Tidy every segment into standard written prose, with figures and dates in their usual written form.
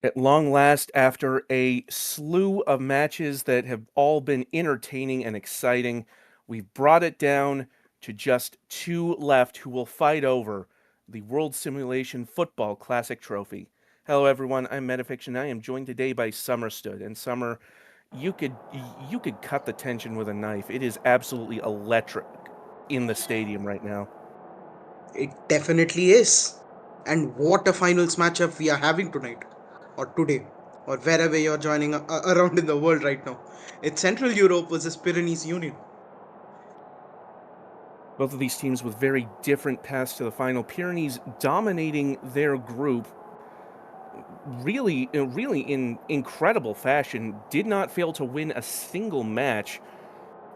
At long last, after a slew of matches that have all been entertaining and exciting, we've brought it down to just two left who will fight over the World Simulation Football Classic Trophy. Hello, everyone. I'm Metafiction. I am joined today by Summerstood. And Summer, you could cut the tension with a knife. It is absolutely electric in the stadium right now. It definitely is. And what a finals matchup we are having tonight, or today, or wherever you're joining around in the world right now. It's Central Europe versus Pyrenees Union. Both of these teams with very different paths to the final. Pyrenees dominating their group really in incredible fashion, did not fail to win a single match.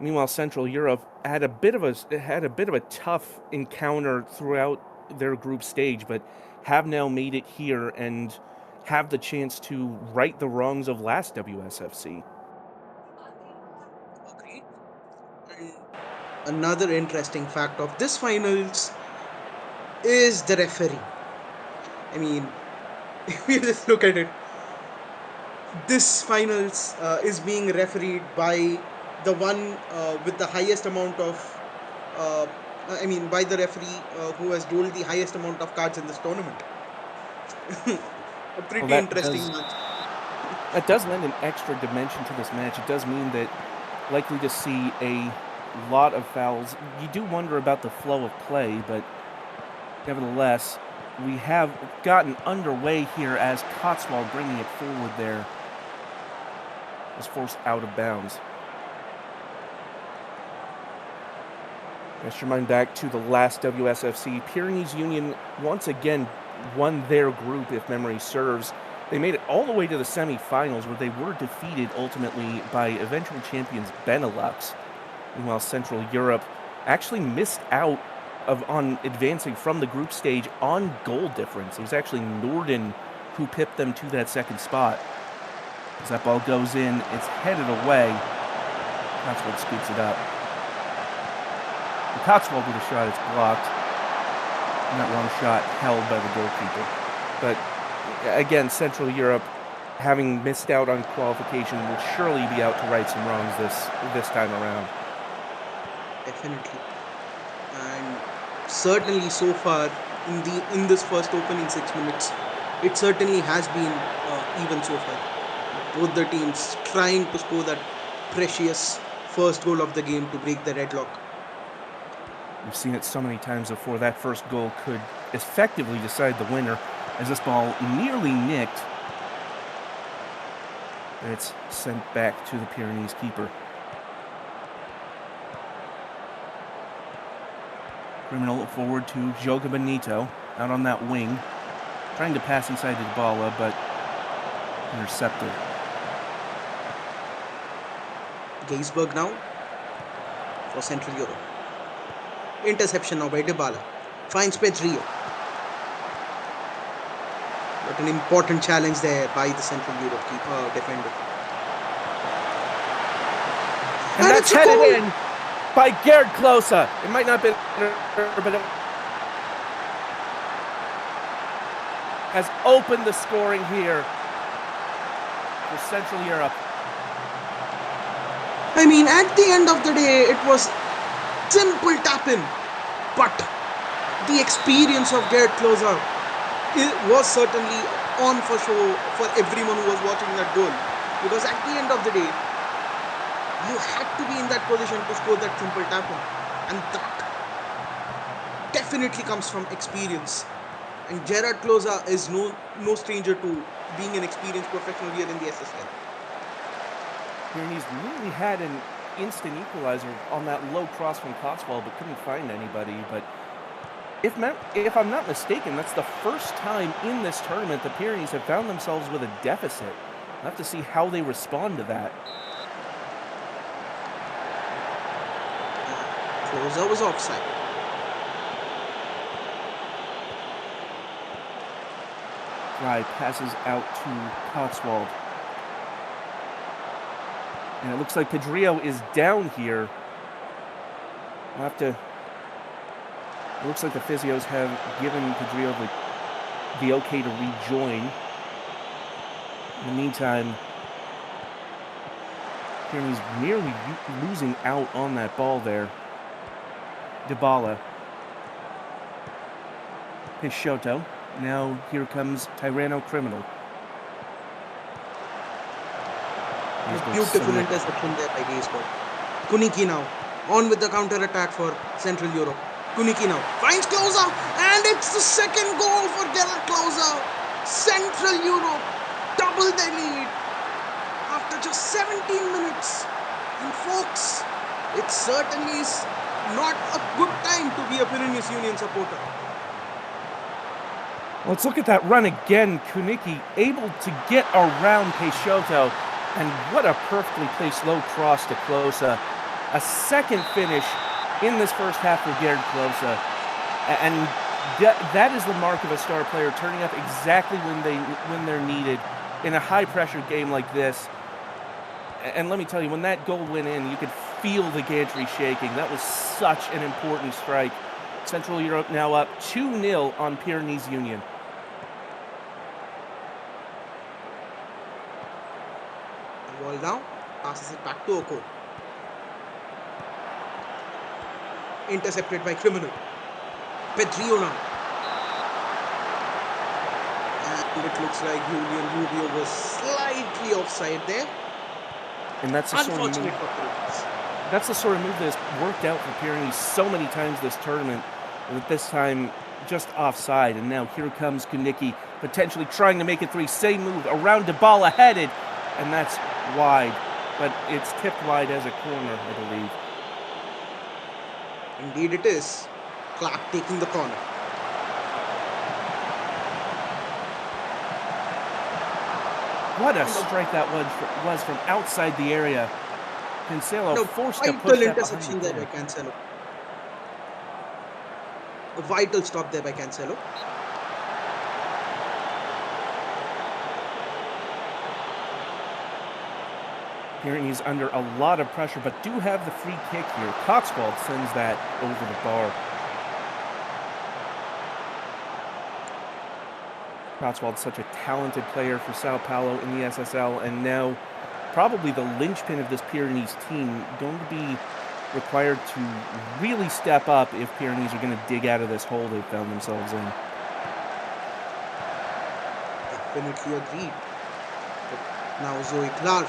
Meanwhile, Central Europe had a bit of a tough encounter throughout their group stage, but have now made it here and have the chance to right the wrongs of last WSFC. Agreed. And another interesting fact of this finals is the referee. I mean, if you just look at it, this finals is being refereed by the one with the highest amount of uh, by the referee who has rolled the highest amount of cards in this tournament. A Well, pretty that interesting does match. that does lend an extra dimension to this match. It does mean that likely to see a lot of fouls. You do wonder about the flow of play, but nevertheless, we have gotten underway here as Cotswold bringing it forward there was forced out of bounds. Cast your mind back to the last WSFC. Pyrenees Union once again won their group, if memory serves. They made it all the way to the semifinals, where they were defeated ultimately by eventual champions Benelux. Meanwhile, Central Europe actually missed out on advancing from the group stage on goal difference. It was actually Norden who pipped them to that second spot. As that ball goes in, it's headed away. Cotswold scoops it up. The Cotswold with a shot, it's blocked. And that long shot held by the goalkeeper. But again, Central Europe, having missed out on qualification, will surely be out to right some wrongs this time around. Definitely. And certainly so far in this first opening 6 minutes, it certainly has been even so far. Both the teams trying to score that precious first goal of the game to break the deadlock. We've seen it so many times before. That first goal could effectively decide the winner, as this ball nearly nicked. And it's sent back to the Pyrenees keeper. Criminal forward to Joga Benito, out on that wing, trying to pass inside to Dybala, but intercepted. Geisberg now for Central Europe. Interception now by Dybala. Finds Pedrio. But an important challenge there by the Central Europe defender. And And that's it's a headed goal! in by Gerd Klose. It might not be, but it has opened the scoring here for Central Europe. I mean, at the end of the day, it was simple tap in. But the experience of Gerd Klose was certainly on for show for everyone who was watching that goal. Because at the end of the day, you had to be in that position to score that simple tap in. And that definitely comes from experience. And Gerard Klose is no stranger to being an experienced professional here in the SSL. Pyrenees really had an instant equalizer on that low cross from Cotswold, but couldn't find anybody. But if I'm not mistaken, that's the first time in this tournament the Pyrenees have found themselves with a deficit. We'll have to see how they respond to that. Klose was offside. Fly passes out to Cotswold. And it looks like Pedrio is down here. We'll have to... It looks like the physios have given Pedrio the okay to rejoin. In the meantime, Pyrenees nearly losing out on that ball there. Dybala. Peixoto. Now here comes Tyranno Criminal. Beautiful interception there by Gaysburg. Kuniki now on with the counter attack for Central Europe. Kuniki now finds Klose, and it's the second goal for Gerard Klose. Central Europe double their lead after just 17 minutes. And folks, it certainly is not a good time to be a Pyrenees Union supporter. Let's look at that run again. Kuniki able to get around Peixoto, and what a perfectly placed low cross to Klose. A second finish in this first half for Gerard Klose, and that is the mark of a star player, turning up exactly when they're needed in a high-pressure game like this. And let me tell you, when that goal went in, you could feel the gantry shaking. That was such an important strike. Central Europe now up 2-0 on Pyrenees Union. The ball now passes it back to Oko. Intercepted by Criminal. Pedrio now. And it looks like Julian Rubio was slightly offside there. And that's the sort of move. That's the sort of move that's worked out for Pyrenees so many times this tournament, that this time just offside. And now here comes Kuniki, potentially trying to make it 3. Same move around Dybala, headed, and that's wide. But it's tipped wide as a corner, I believe. Indeed it is. Clark taking the corner. What a strike that was from outside the area. Cancelo forced to push that interception there by Cancelo. A vital stop there by Cancelo. Pyrenees under a lot of pressure, but do have the free kick here. Cotswold sends that over the bar. Cotswold's such a talented player for Sao Paulo in the SSL, and now probably the linchpin of this Pyrenees team, going to be required to really step up if Pyrenees are going to dig out of this hole they've found themselves in. Definitely agreed. But now Zoe Clark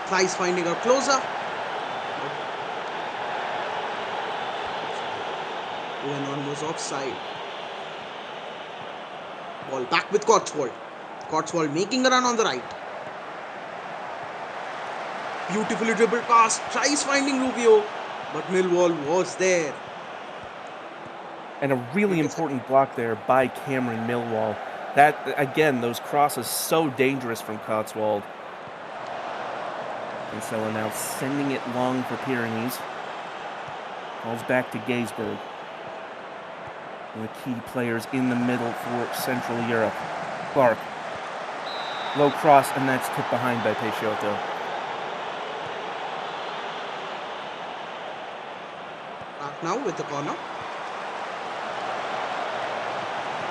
tries finding her closer. Owen was offside. Ball back with Cotswold. Cotswold making a run on the right. Beautifully dribbled pass. Tries finding Rubio, but Millwall was there. And a really important block there by Cameron Millwall. That, again, those crosses so dangerous from Cotswold. Cancelo now sending it long for Pyrenees. Calls back to Gaysburg. One of the key players in the middle for Central Europe. Clark. Low cross, and that's tipped behind by Peixoto. Clark now with the corner.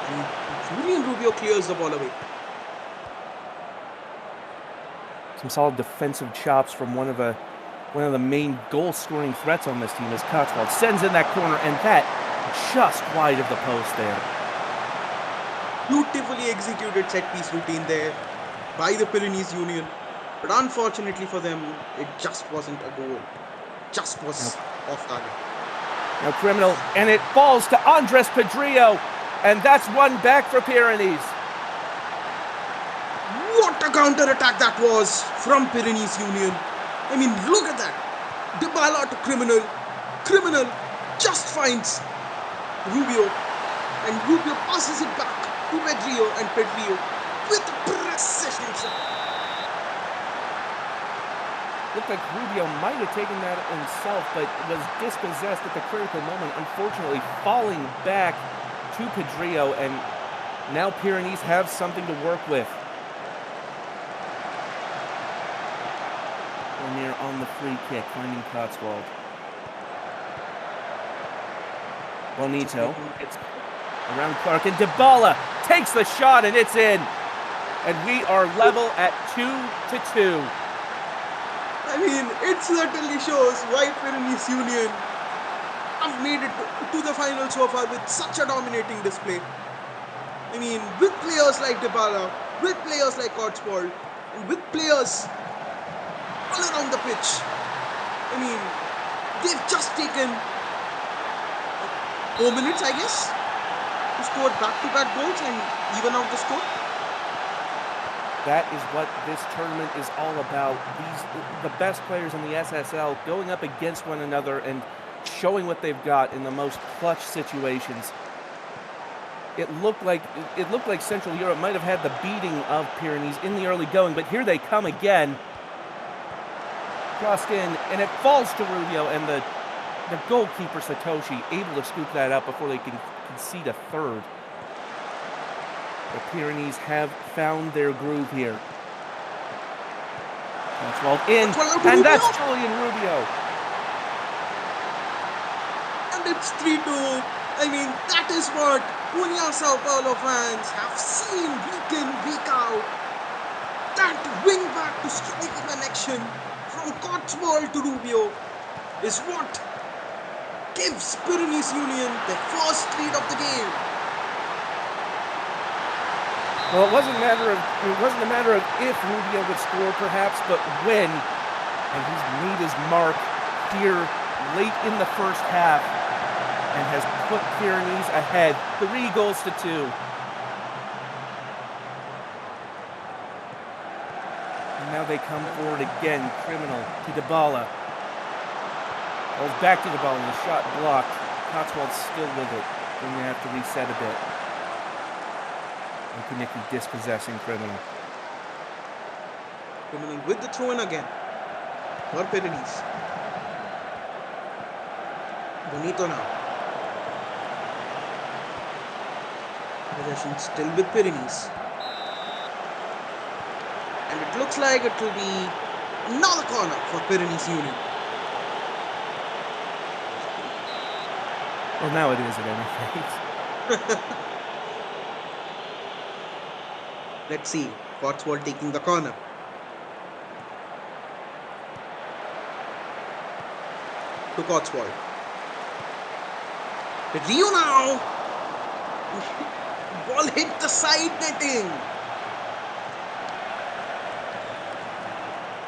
And Julian Rubio clears the ball away. Some solid defensive chops from one of the main goal-scoring threats on this team is Cotswold. Sends in that corner, and that just wide of the post there. Beautifully executed set-piece routine there by the Pyrenees Union. But unfortunately for them, it just wasn't a goal. Just was off target. Now Criminal, and it falls to Andres Pedrillo, and that's one back for Pyrenees. What a counter-attack that was from Pyrenees Union. I mean, look at that. Dybala to Criminal. Criminal just finds Rubio, and Rubio passes it back to Pedrillo, and Pedrillo with precision. Looked like Rubio might have taken that himself, but was dispossessed at the critical moment, unfortunately falling back to Pedrillo, and now Pyrenees have something to work with. Vermeer on the free kick, finding Cotswold. Bonito, it's around Clark, and Dybala takes the shot, and it's in. And we are level at 2-2. I mean, it certainly shows why Pyrenees Union have made it to the final so far with such a dominating display. I mean, with players like Dybala, with players like Cotswold, and with players all around the pitch. I mean, they've just taken 4 minutes, I guess, to score back-to-back goals and even out the score. That is what this tournament is all about. The best players in the SSL going up against one another and showing what they've got in the most clutch situations. It looked like Central Europe might have had the beating of Pyrenees in the early going, but here they come again. Crossed in, and it falls to Rubio, and the goalkeeper, Satoshi, able to scoop that up before they can concede a third. The Pyrenees have found their groove here. Cotswold in, and that's Julian Rubio. And it's 3-2. I mean, that is what Cunha Sao Paulo fans have seen week in, week out. That wing back to striker connection from Cotswold to Rubio is what gives Pyrenees Union their first lead of the game. Well, it wasn't a matter of if Rubio would score, perhaps, but when. And he's made his mark here late in the first half and has put Pyrenees ahead, 3-2. And now they come forward again, Criminal to Dybala. Falls back to Dybala, the shot blocked. Cotswold's still with it. Then they have to reset a bit. And Kaniki dispossessing Criminal. Criminal with the throw-in again for Pyrenees. Bonito now. Possession still with Pyrenees. And it looks like it will be another corner for Pyrenees Union. Well, now it is at any rate. Let's see. Cotswold taking the corner. To Cotswold. Rio now. Ball hit the side netting.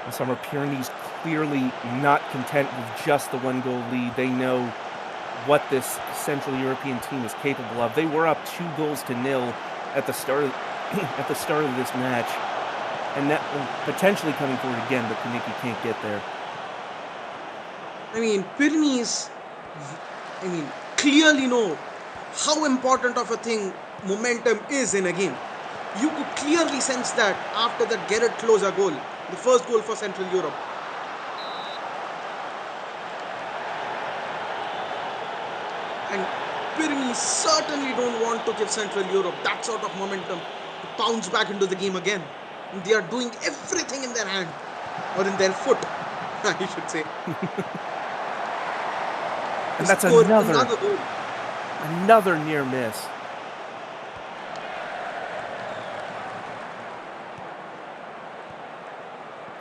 The Summer Pyrenees clearly not content with just the 1-goal lead. They know what this Central European team is capable of. They were up 2-0 at the start of this match, and that potentially coming forward again, but Kaniki can't get there. I mean, Pyrenees, clearly know how important of a thing momentum is in a game. You could clearly sense that after that Gerrit Klose goal, the first goal for Central Europe. And Pyrenees certainly don't want to give Central Europe that sort of momentum to bounce back into the game again. And they are doing everything in their hand, or in their foot, I should say. And that's another near miss.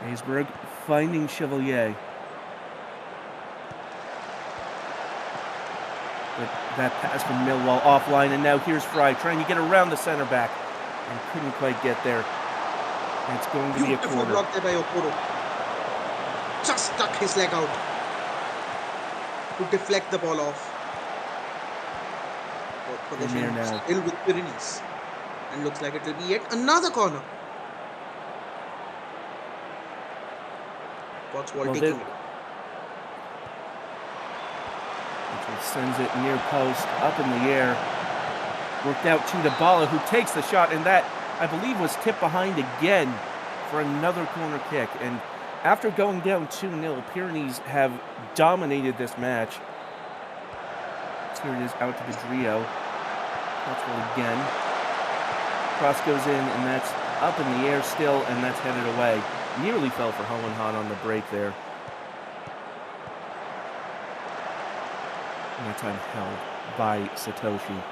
Haysberg finding Chevalier. But that pass from Millwall offline, and now here's Fry trying to get around the center back and couldn't quite get there. And it's going to be a corner. Blocked there by Okoro. Just stuck his leg out to deflect the ball off. Possession still with Pyrenees. And looks like it will be yet another corner. Cotswold taking it. Sends it near post, up in the air. Worked out to Dybala, who takes the shot, and that, I believe, was tipped behind again for another corner kick. And after going down 2-0, Pyrenees have dominated this match. Here it is out to Bedrio. Cotswold again. Cross goes in, and that's up in the air still, and that's headed away. Nearly fell for Hohenhahn on the break there. And that time held by Satoshi.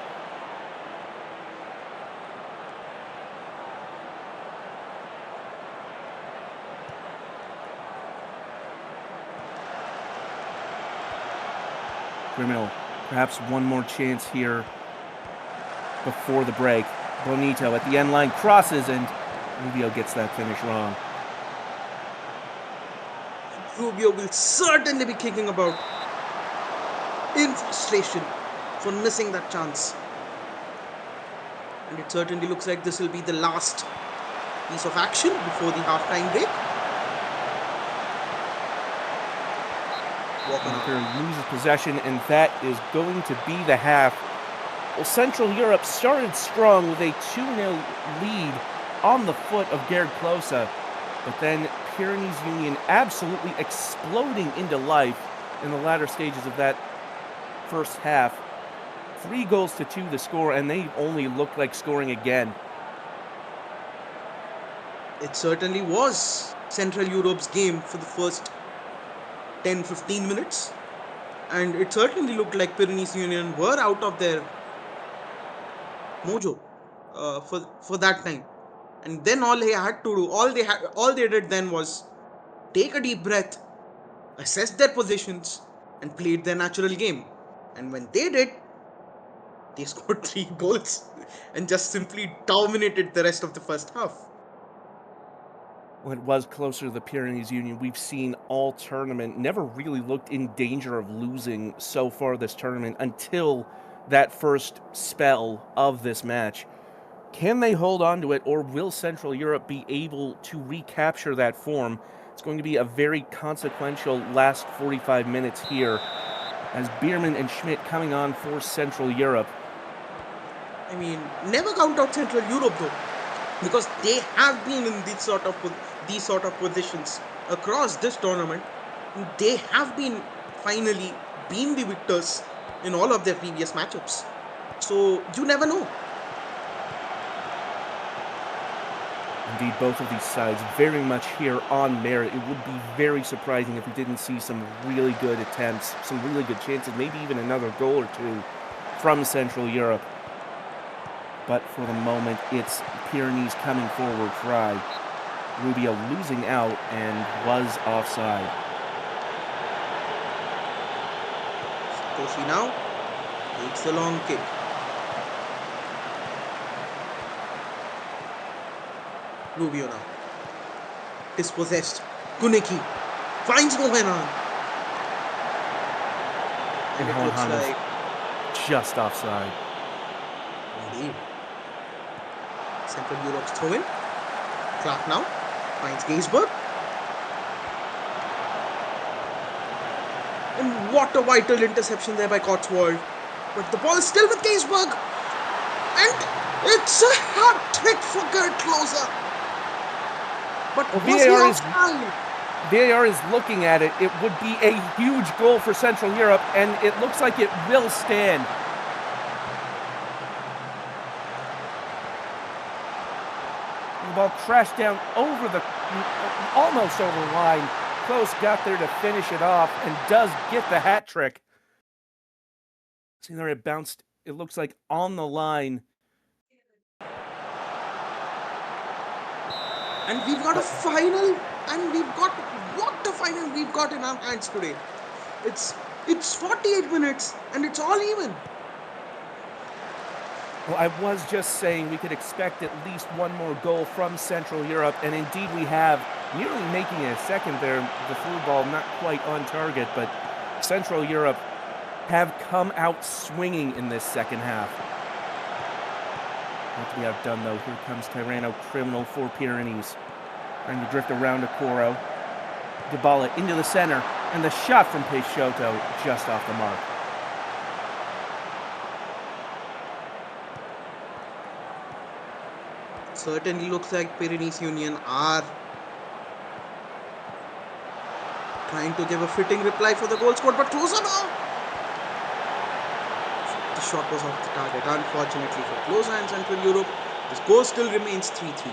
Criminal, perhaps one more chance here before the break. Bonito at the end line crosses, and Rubio gets that finish wrong. Rubio will certainly be kicking about in frustration for missing that chance. And it certainly looks like this will be the last piece of action before the halftime break. Walker loses possession, and that is going to be the half. Well, Central Europe started strong with a 2-0 lead on the foot of Gerd Klose, but then Pyrenees Union absolutely exploding into life in the latter stages of that first half. 3-2 the score, and they only looked like scoring again. It certainly was Central Europe's game for the first 10-15 minutes, and it certainly looked like Pyrenees Union were out of their mojo for that time. And then all they had to do, all they did then was take a deep breath, assess their positions, and played their natural game. And when they did, they scored 3 goals and just simply dominated the rest of the first half. Well, it was closer to the Pyrenees Union. We've seen all tournament, never really looked in danger of losing so far this tournament until that first spell of this match. Can they hold on to it, or will Central Europe be able to recapture that form? It's going to be a very consequential last 45 minutes here as Bierman and Schmidt coming on for Central Europe. I mean, never count out Central Europe though, because they have been in these sort of positions across this tournament. They have been finally been the victors in all of their previous matchups. So you never know. Indeed, both of these sides very much here on merit. It would be very surprising if we didn't see some really good attempts, some really good chances, maybe even another goal or two from Central Europe. But for the moment, it's Pyrenees coming forward try. Rubio losing out and was offside. Satoshi now takes the long kick. Rubio now. Dispossessed. Kuneki finds Mohanan. And it looks like just offside. Indeed. Central Europe's throw in. Clark now finds Gaisberg. And what a vital interception there by Cotswold. But the ball is still with Gaisberg. And it's a hat trick for Gerd Klose. But VAR is looking at it. It would be a huge goal for Central Europe, and it looks like it will stand. The ball crashed down almost over the line. Close got there to finish it off and does get the hat trick. See there, it bounced, it looks like on the line. And we've got a final, and what a final we've got in our hands today. It's 48 minutes, and it's all even. Well, I was just saying we could expect at least one more goal from Central Europe, and indeed we have. Nearly making a second there, the through ball not quite on target, but Central Europe have come out swinging in this second half. Not to be outdone, though. Here comes Tyranno Criminal for Pyrenees. Trying to drift around Okoro. Dybala into the center, and the shot from Peixoto just off the mark. Certainly looks like Pyrenees Union are trying to give a fitting reply for the goal scored, but Klose now. The shot was off the target, unfortunately for Klose and Central Europe. The score still remains 3-3.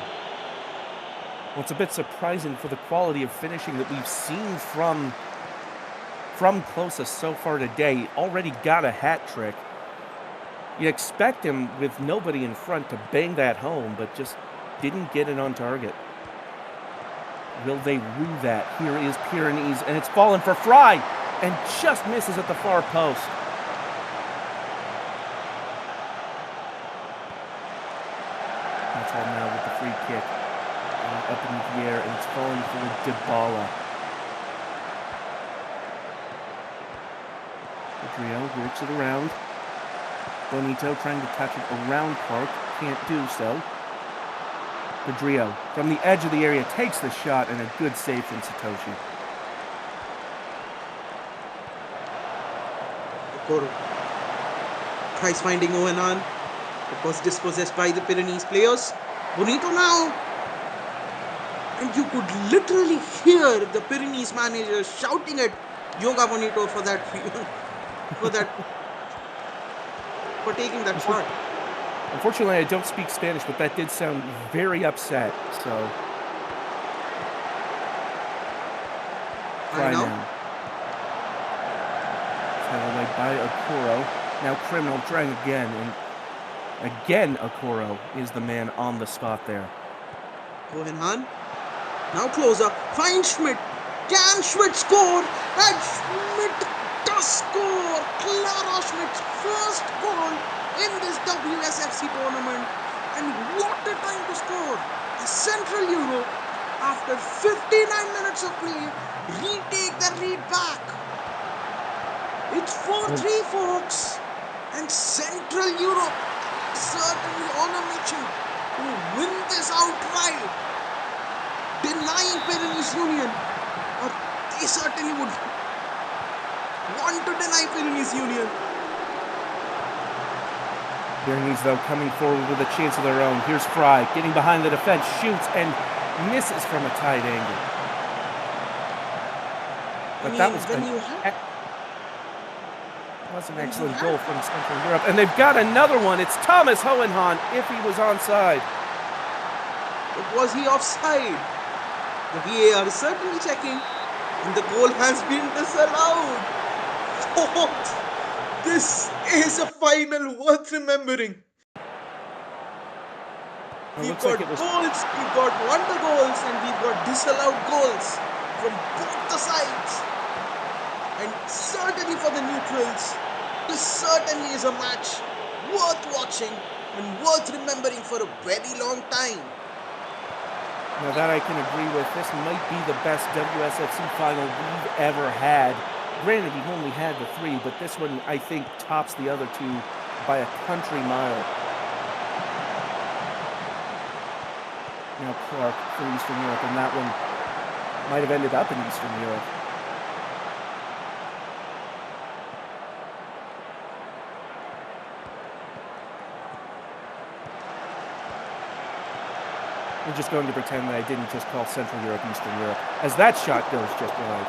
Well, it's a bit surprising for the quality of finishing that we've seen from Klose so far today. He already got a hat trick. You expect him with nobody in front to bang that home, but just didn't get it on target. Will they rue that? Here is Pyrenees, and it's fallen for Fry, and just misses at the far post. It's all now with the free kick. Up in the air, and it's falling for Dybala. Adrio works it around. Bonito trying to touch it around Clark. Can't do so. Adrio from the edge of the area takes the shot, and a good save from Satoshi. Okoro tries finding Owenan. It was dispossessed by the Pyrenees players. Bonito now. And you could literally hear the Pyrenees manager shouting at Yoga Bonito for that, for taking that part. Unfortunately, I don't speak Spanish, but that did sound very upset. So, I know. Followed by Okoro. Now Criminal trying again, and again Okoro is the man on the spot there. Owenan. Now closer. Finds Schmidt. Can Schmidt score? And Schmidt does score. Clara Schmidt's first goal in this WSFC tournament. And what a time to score. As Central Europe, after 59 minutes of play, retake the lead back. It's 4-3, folks. And Central Europe certainly on a mission to win this outright, denying Pyrenees Union, or they certainly would want to deny Pyrenees Union. Pyrenees, though, coming forward with a chance of their own. Here's Fry, getting behind the defense, shoots, and misses from a tight angle. But that was an excellent goal from Central Europe. And they've got another one. It's Thomas Hohenhan, if he was onside. But was he offside? The VAR is certainly checking, and the goal has been disallowed. Folks, this is a final worth remembering. We've got goals, we've got wonder goals, and we've got disallowed goals from both the sides. And certainly for the neutrals, this certainly is a match worth watching and worth remembering for a very long time. Now that I can agree with. This might be the best WSFC final we've ever had. Granted, we've only had the 3, but this one, I think, tops the other 2 by a country mile. Now Clark for Eastern Europe, and that one might have ended up in Eastern Europe. We're just going to pretend that I didn't just call Central Europe Eastern Europe, as that shot goes just wide.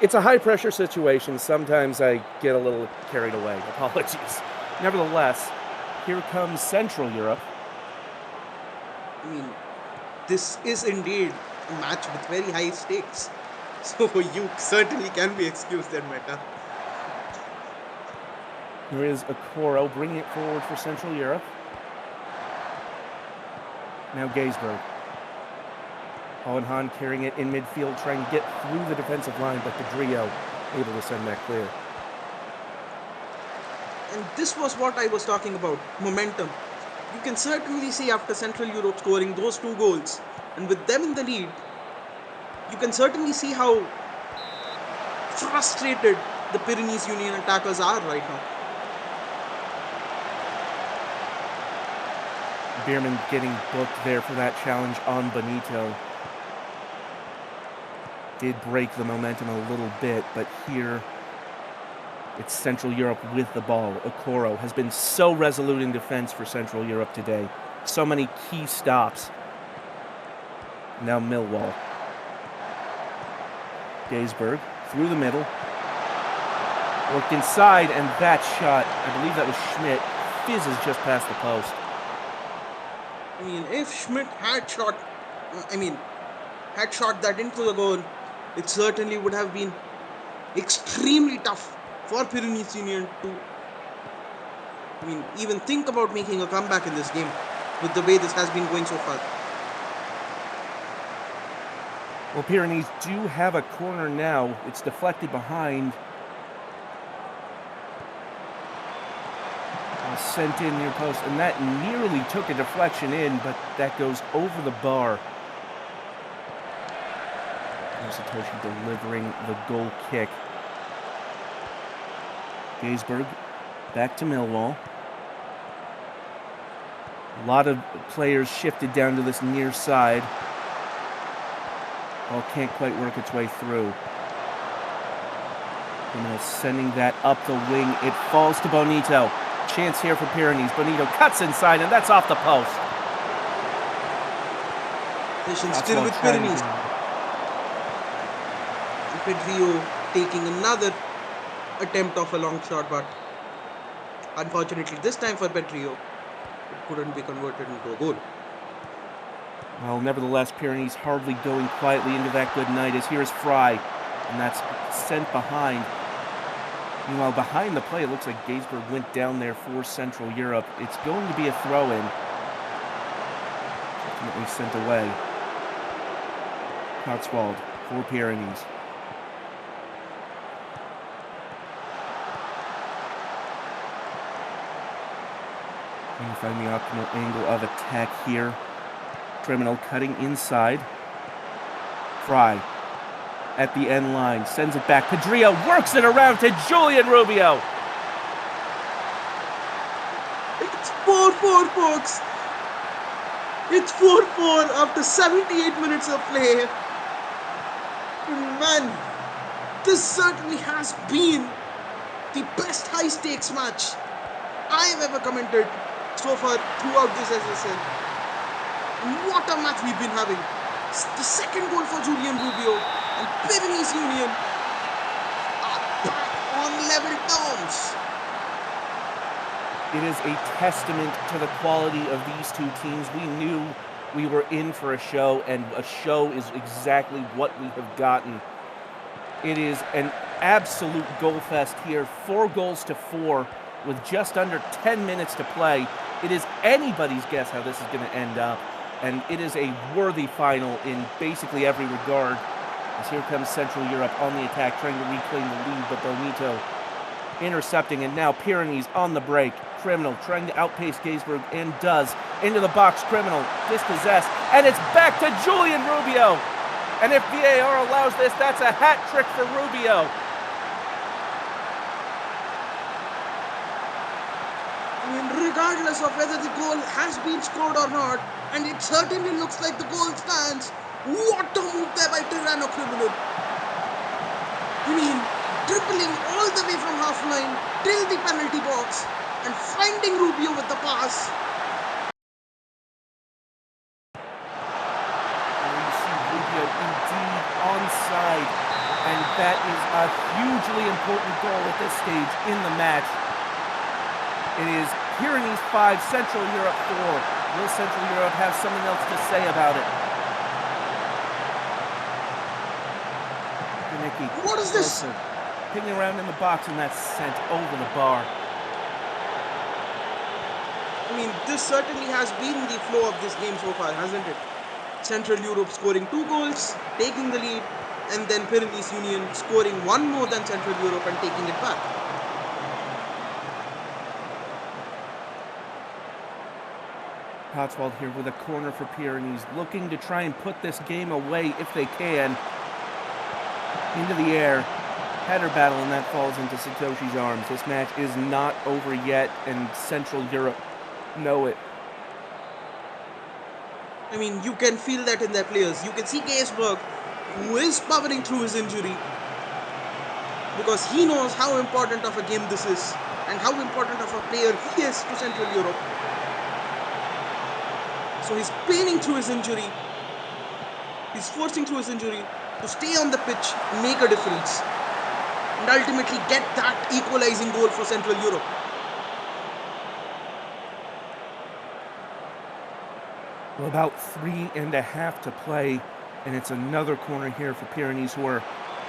It's a high-pressure situation. Sometimes I get a little carried away. Apologies. Nevertheless, here comes Central Europe. I mean, this is indeed a match with very high stakes. So you certainly can be excused there, Meta. Here is Okoro bringing it forward for Central Europe. Now Gaisberg. Hohenhan carrying it in midfield, trying to get through the defensive line, but Adrio able to send that clear. And this was what I was talking about, momentum. You can certainly see after Central Europe scoring those 2 goals, and with them in the lead, you can certainly see how frustrated the Pyrenees Union attackers are right now. Bierman getting booked there for that challenge on Bonito. Did break the momentum a little bit, but here it's Central Europe with the ball. Okoro has been so resolute in defense for Central Europe today. So many key stops. Now Millwall. Gaisberg through the middle. Worked inside, and that shot, I believe that was Schmidt, fizzes just past the post. I mean, if Schmidt had shot that into the goal, it certainly would have been extremely tough for Pyrenees Union to, even think about making a comeback in this game with the way this has been going so far. Well, Pyrenees do have a corner now. It's deflected behind. Sent in near post, and that nearly took a deflection in, but that goes over the bar. Satoshi delivering the goal kick. Gaisberg back to Millwall. A lot of players shifted down to this near side. Ball can't quite work its way through. Criminal sending that up the wing. It falls to Bonito. Chance here for Pyrenees. Bonito cuts inside, and that's off the post. Still with Pyrenees. Pedro taking another attempt of a long shot, but unfortunately this time for Pedro, it couldn't be converted into a goal. Well, nevertheless, Pyrenees hardly going quietly into that good night, as here's Fry, and that's sent behind. Meanwhile, behind the play, it looks like Gaisberg went down there for Central Europe. It's going to be a throw-in. Ultimately sent away. Cotswold for Pyrenees. Trying to find the optimal angle of attack here. Criminal cutting inside. Fry at the end line, sends it back. Pedrillo works it around to Julian Rubio. It's 4-4, folks. It's 4-4 after 78 minutes of play. Man, this certainly has been the best high-stakes match I've ever commented so far throughout this SSL. What a match we've been having. The second goal for Julian Rubio, and Pyrenees Union are back on level terms. It is a testament to the quality of these two teams. We knew we were in for a show, and a show is exactly what we have gotten. It is an absolute goal fest here, 4-4 with just under 10 minutes to play. It is anybody's guess how this is going to end up, and it is a worthy final in basically every regard. As here comes Central Europe on the attack, trying to reclaim the lead, but Bonito intercepting, and now Pyrenees on the break. Criminal trying to outpace Gaisberg, and does. Into the box, Criminal dispossessed, and it's back to Julian Rubio. And if VAR allows this, that's a hat trick for Rubio. I mean, regardless of whether the goal has been scored or not, and it certainly looks like the goal stands, what a move there by Tirano Criminal. I mean, dribbling all the way from half line till the penalty box and finding Rubio with the pass. You see Rubio indeed onside, and that is a hugely important goal at this stage in the match. It is Pyrenees 5, Central Europe 4. Will Central Europe have something else to say about it? What is this? Picking around in the box, and that's sent over the bar. I mean, this certainly has been the flow of this game so far, hasn't it? Central Europe scoring 2 goals, taking the lead, and then Pyrenees Union scoring 1 more than Central Europe and taking it back. Cotswold here with a corner for Pyrenees, looking to try and put this game away if they can. Into the air, header battle, and that falls into Satoshi's arms. This match is not over yet, and Central Europe know it. I mean, you can feel that in their players. You can see Gaisberg, who is powering through his injury, because he knows how important of a game this is and how important of a player he is to Central Europe. So he's paining through his injury. He's forcing through his injury to stay on the pitch, make a difference, and ultimately get that equalizing goal for Central Europe. Well, about 3.5 to play, and it's another corner here for Pyrenees, who are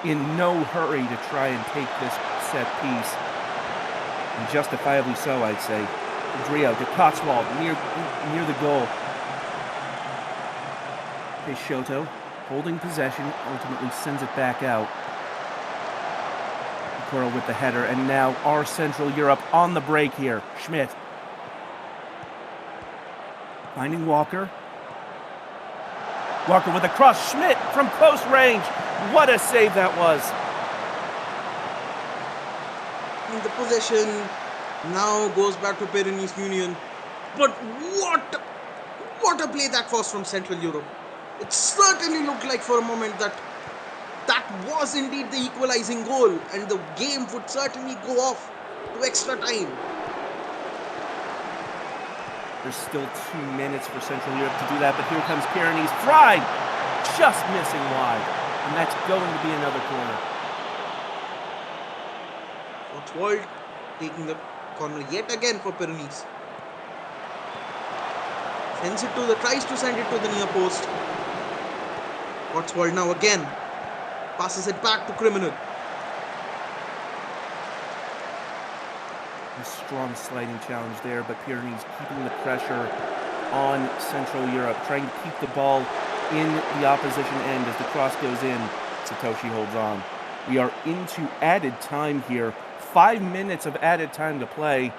in no hurry to try and take this set piece. And justifiably so, I'd say. Pedrillo to Cotswold, near the goal. Peixoto holding possession, ultimately sends it back out. Coro with the header, and now our Central Europe on the break here. Schmidt Finding Walker. Walker with a cross. Schmidt from close range. What a save that was. And the possession now goes back to Pyrenees Union. But what a play that was from Central Europe. It certainly looked like for a moment that was indeed the equalizing goal, and the game would certainly go off to extra time. There's still 2 minutes for Central Europe to do that, but here comes Pyrenees. Fry just missing wide, and that's going to be another corner. Cotswold taking the corner yet again for Pyrenees. Sends it to tries to send it to the near post. Cotswold now again passes it back to Criminal. A strong sliding challenge there, but Pyrenees keeping the pressure on Central Europe, trying to keep the ball in the opposition end as the cross goes in. Satoshi holds on. We are into added time here. 5 minutes of added time to play,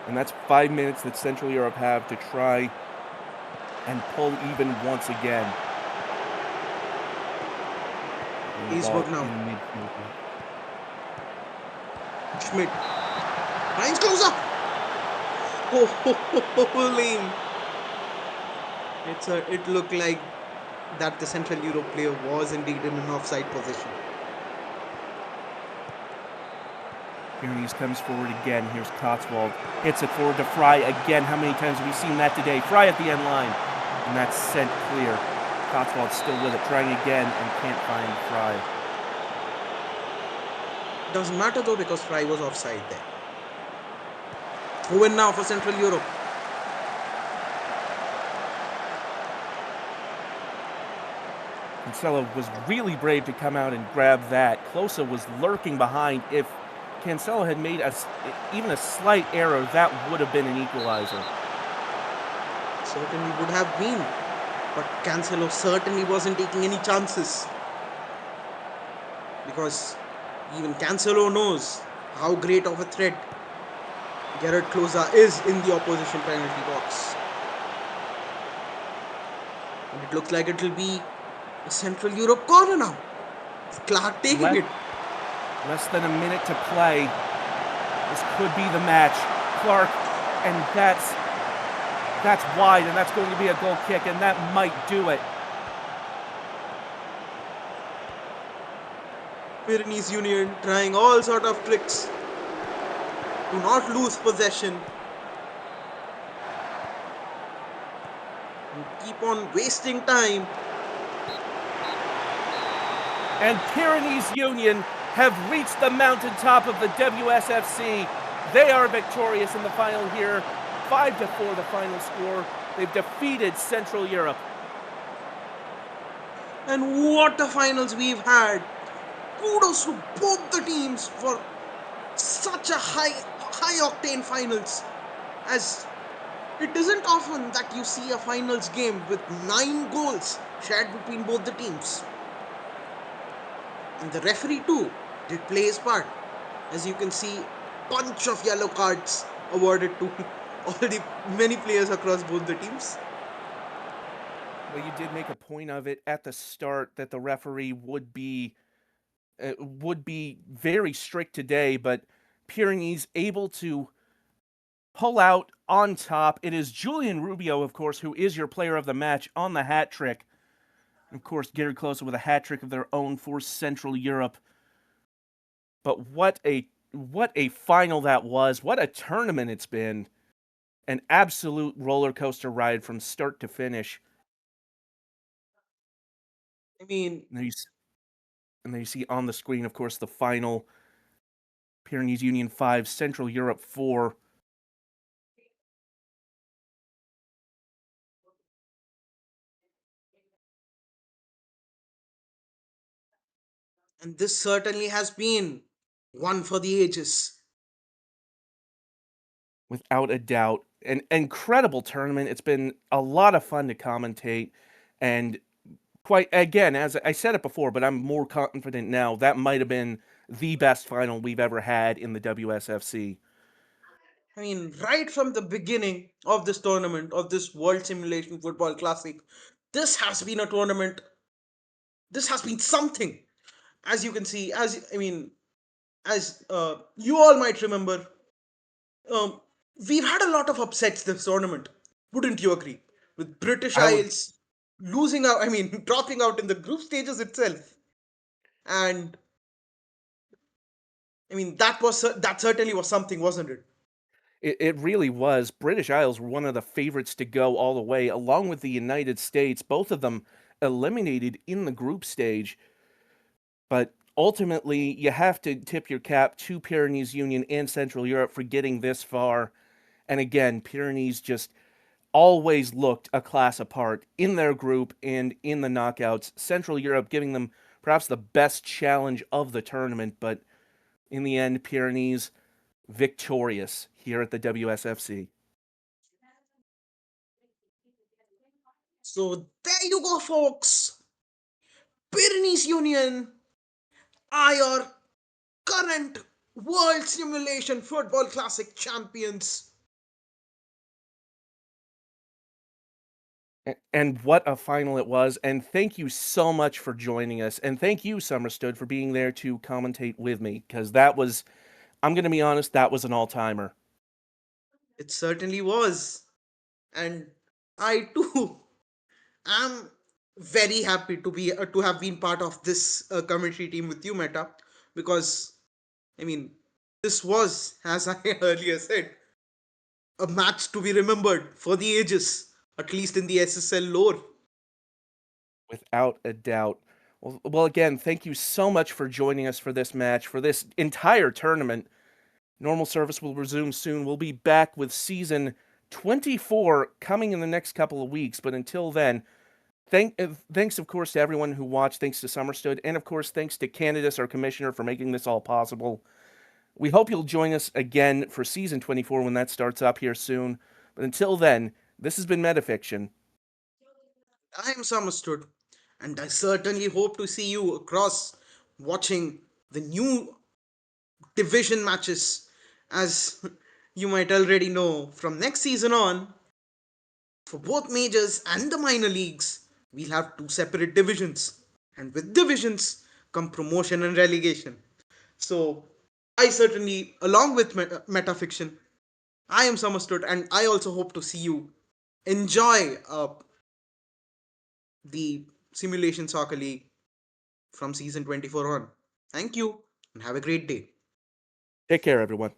and that's 5 minutes that Central Europe have to try and pull even once again. Eastbrook now. Schmidt. Finds close up. Lame. It looked like that the Central Europe player was indeed in an offside position. Pyrenees comes forward again. Here's Cotswold. Hits it forward to Fry again. How many times have we seen that today? Fry at the end line. And that's sent clear. Cotswold still with it, trying again, and can't find Fry. Doesn't matter though, because Fry was offside there. Win now for Central Europe. Cancelo was really brave to come out and grab that. Klose was lurking behind. If Cancelo had made even a slight error, that would have been an equalizer. Certainly would have been. But Cancelo certainly wasn't taking any chances. Because even Cancelo knows how great of a threat Gerard Klose is in the opposition penalty box. And it looks like it will be a Central Europe corner now. Clark taking it. Less than a minute to play. This could be the match. Clark, and that's wide, and that's going to be a goal kick, and that might do it. Pyrenees Union trying all sort of tricks to not lose possession and keep on wasting time. And Pyrenees Union have reached the mountaintop of the WSFC. They are victorious in the final here. 5-4 the final score. They've defeated Central Europe. And what a finals we've had. Kudos to both the teams for such a high octane finals, as it isn't often that you see a finals game with 9 goals shared between both the teams. And the referee too did play his part. As you can see, bunch of yellow cards awarded to all the many players across both the teams. Well, you did make a point of it at the start that the referee would be very strict today, but Pyrenees able to pull out on top. It is Julian Rubio, of course, who is your player of the match on the hat trick. Of course, Gerard Klose with a hat trick of their own for Central Europe. But what a final that was. What a tournament it's been. An absolute roller coaster ride from start to finish. I mean, and there you see on the screen, of course, the final. Pyrenees Union 5, Central Europe 4. and this certainly has been one for the ages. Without a doubt. An incredible tournament. It's been a lot of fun to commentate. And quite, again, as I said it before, but I'm more confident now, that might have been the best final we've ever had in the WSFC. I mean, right from the beginning of this tournament, of this World Simulation Football Classic, this has been a tournament. This has been something. As you can see, as you all might remember, um, we've had a lot of upsets this tournament. Wouldn't you agree? With British I would. Isles losing out, dropping out in the group stages itself. And that certainly was something, wasn't it? It really was. British Isles were one of the favorites to go all the way, along with the United States, both of them eliminated in the group stage. But ultimately, you have to tip your cap to Pyrenees Union and Central Europe for getting this far. And again, Pyrenees just always looked a class apart in their group and in the knockouts. Central Europe giving them perhaps the best challenge of the tournament, but in the end, Pyrenees victorious here at the WSFC. So there you go, folks. Pyrenees Union are your current World Simulation Football Classic champions. And what a final it was. And thank you so much for joining us. And thank you, Summerstood, for being there to commentate with me, because that was, I'm going to be honest, that was an all timer. It certainly was. And I too am very happy to have been part of this commentary team with you, Meta, because I mean this was, as I earlier said, a match to be remembered for the ages, at least in the SSL lore. Without a doubt. Well, again, thank you so much for joining us for this match, for this entire tournament. Normal service will resume soon. We'll be back with season 24 coming in the next couple of weeks. But until then, thanks, of course, to everyone who watched. Thanks to Summerstood. And, of course, thanks to Candace, our commissioner, for making this all possible. We hope you'll join us again for season 24 when that starts up here soon. But until then, this has been Metafiction. I am Summerstood, and I certainly hope to see you across watching the new division matches. As you might already know, from next season on, for both majors and the minor leagues, we'll have two separate divisions. And with divisions come promotion and relegation. So, I certainly, along with Metafiction, I am Summerstood, and I also hope to see you enjoy the Simulation Soccer League from season 24 on. Thank you, and have a great day. Take care, everyone.